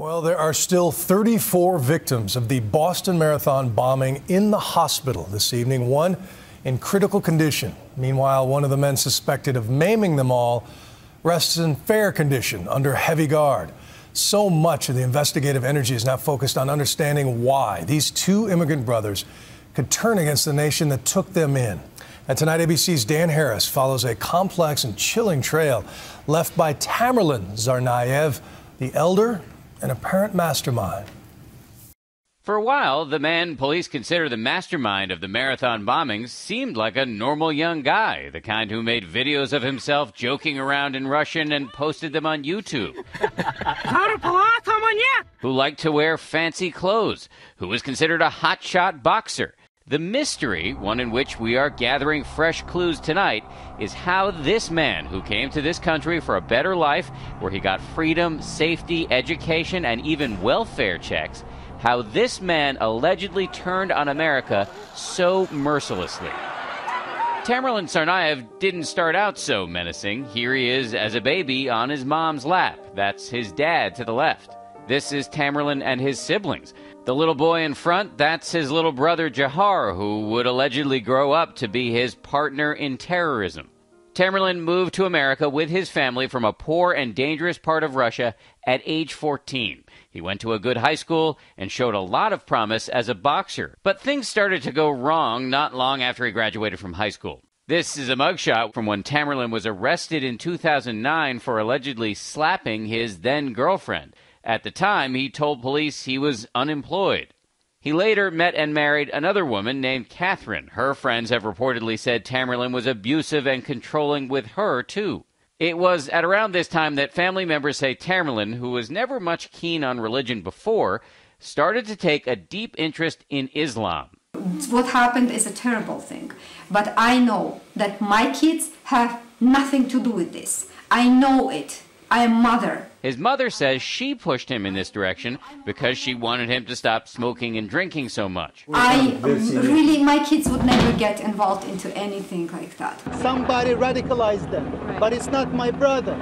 Well, there are still 34 victims of the Boston Marathon bombing in the hospital this evening, one in critical condition. Meanwhile, one of the men suspected of maiming them all rests in fair condition under heavy guard. So much of the investigative energy is now focused on understanding why these two immigrant brothers could turn against the nation that took them in. And tonight, ABC's Dan Harris follows a complex and chilling trail left by Tamerlan Tsarnaev, the elder and apparent mastermind. For a while, the man police consider the mastermind of the marathon bombings seemed like a normal young guy, the kind who made videos of himself joking around in Russian and posted them on YouTube, who liked to wear fancy clothes, who was considered a hotshot boxer. The mystery, one in which we are gathering fresh clues tonight, is how this man, who came to this country for a better life, where he got freedom, safety, education, and even welfare checks, how this man allegedly turned on America so mercilessly. Tamerlan Tsarnaev didn't start out so menacing. Here he is as a baby on his mom's lap. That's his dad to the left. This is Tamerlan and his siblings. The little boy in front, that's his little brother Jahar, who would allegedly grow up to be his partner in terrorism. Tamerlan moved to America with his family from a poor and dangerous part of Russia at age 14. He went to a good high school and showed a lot of promise as a boxer. But things started to go wrong not long after he graduated from high school. This is a mugshot from when Tamerlan was arrested in 2009 for allegedly slapping his then-girlfriend. At the time, he told police he was unemployed. He later met and married another woman named Catherine. Her friends have reportedly said Tamerlan was abusive and controlling with her, too. It was at around this time that family members say Tamerlan, who was never much keen on religion before, started to take a deep interest in Islam. What happened is a terrible thing, but I know that my kids have nothing to do with this. I know it. I am mother. His mother says she pushed him in this direction because she wanted him to stop smoking and drinking so much. My kids would never get involved into anything like that. Somebody radicalized them, but it's not my brother.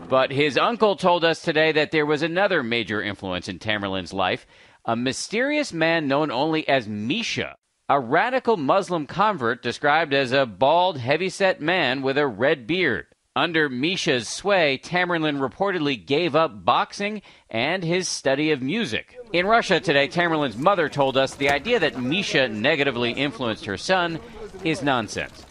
But his uncle told us today that there was another major influence in Tamerlan's life, a mysterious man known only as Misha, a radical Muslim convert described as a bald, heavyset man with a red beard. Under Misha's sway, Tamerlan reportedly gave up boxing and his study of music. In Russia today, Tamerlan's mother told us the idea that Misha negatively influenced her son is nonsense.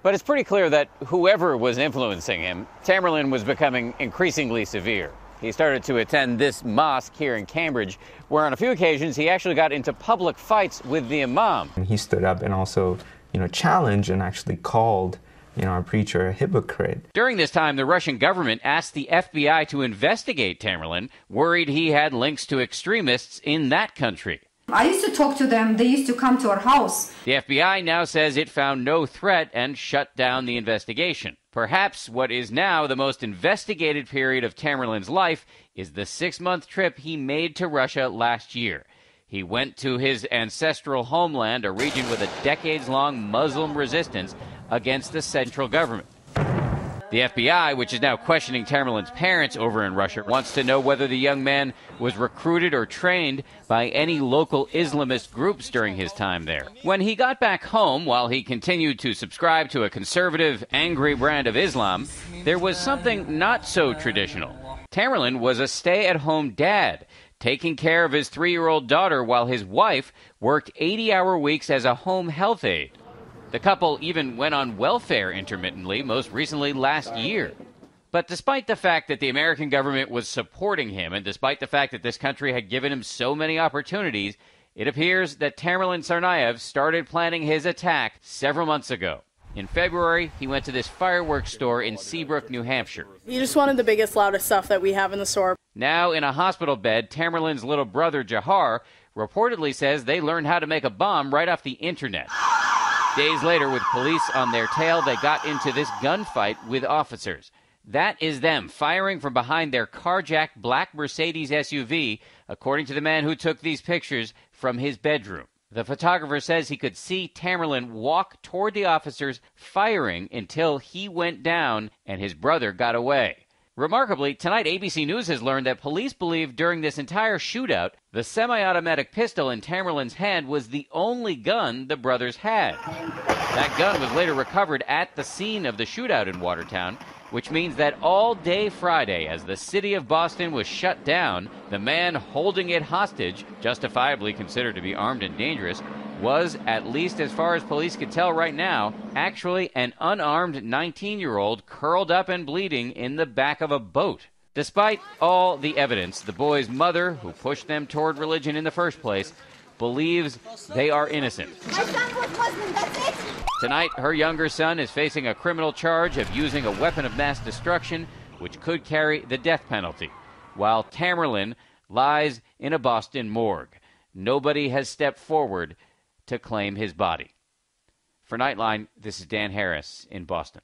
But it's pretty clear that whoever was influencing him, Tamerlan was becoming increasingly severe. He started to attend this mosque here in Cambridge, where on a few occasions he actually got into public fights with the imam. He stood up and also, challenged and actually called our preacher a hypocrite. During this time, the Russian government asked the FBI to investigate Tamerlan, worried he had links to extremists in that country. I used to talk to them. They used to come to our house. The FBI now says it found no threat and shut down the investigation. Perhaps what is now the most investigated period of Tamerlan's life is the 6-month trip he made to Russia last year. He went to his ancestral homeland, a region with a decades-long Muslim resistance against the central government. The FBI, which is now questioning Tamerlan's parents over in Russia, wants to know whether the young man was recruited or trained by any local Islamist groups during his time there. When he got back home, while he continued to subscribe to a conservative, angry brand of Islam, there was something not so traditional. Tamerlan was a stay-at-home dad, taking care of his 3-year-old daughter while his wife worked 80-hour weeks as a home health aide. The couple even went on welfare intermittently, most recently last year. But despite the fact that the American government was supporting him, and despite the fact that this country had given him so many opportunities, it appears that Tamerlan Tsarnaev started planning his attack several months ago. In February, he went to this fireworks store in Seabrook, New Hampshire. You just wanted the biggest, loudest stuff that we have in the store. Now in a hospital bed, Tamerlan's little brother Jahar reportedly says they learned how to make a bomb right off the internet. Days later, with police on their tail, they got into this gunfight with officers. That is them firing from behind their carjacked black Mercedes SUV, according to the man who took these pictures from his bedroom. The photographer says he could see Tamerlan walk toward the officers, firing until he went down and his brother got away. Remarkably, tonight ABC News has learned that police believe during this entire shootout, the semi-automatic pistol in Tamerlan's hand was the only gun the brothers had. That gun was later recovered at the scene of the shootout in Watertown, which means that all day Friday, as the city of Boston was shut down, the man holding it hostage, justifiably considered to be armed and dangerous, was, at least as far as police could tell right now, actually an unarmed 19-year-old curled up and bleeding in the back of a boat. Despite all the evidence, the boy's mother, who pushed them toward religion in the first place, believes they are innocent. My son was Muslim, that's it. Tonight, her younger son is facing a criminal charge of using a weapon of mass destruction, which could carry the death penalty, while Tamerlan lies in a Boston morgue. Nobody has stepped forward to claim his body. For Nightline, this is Dan Harris in Boston.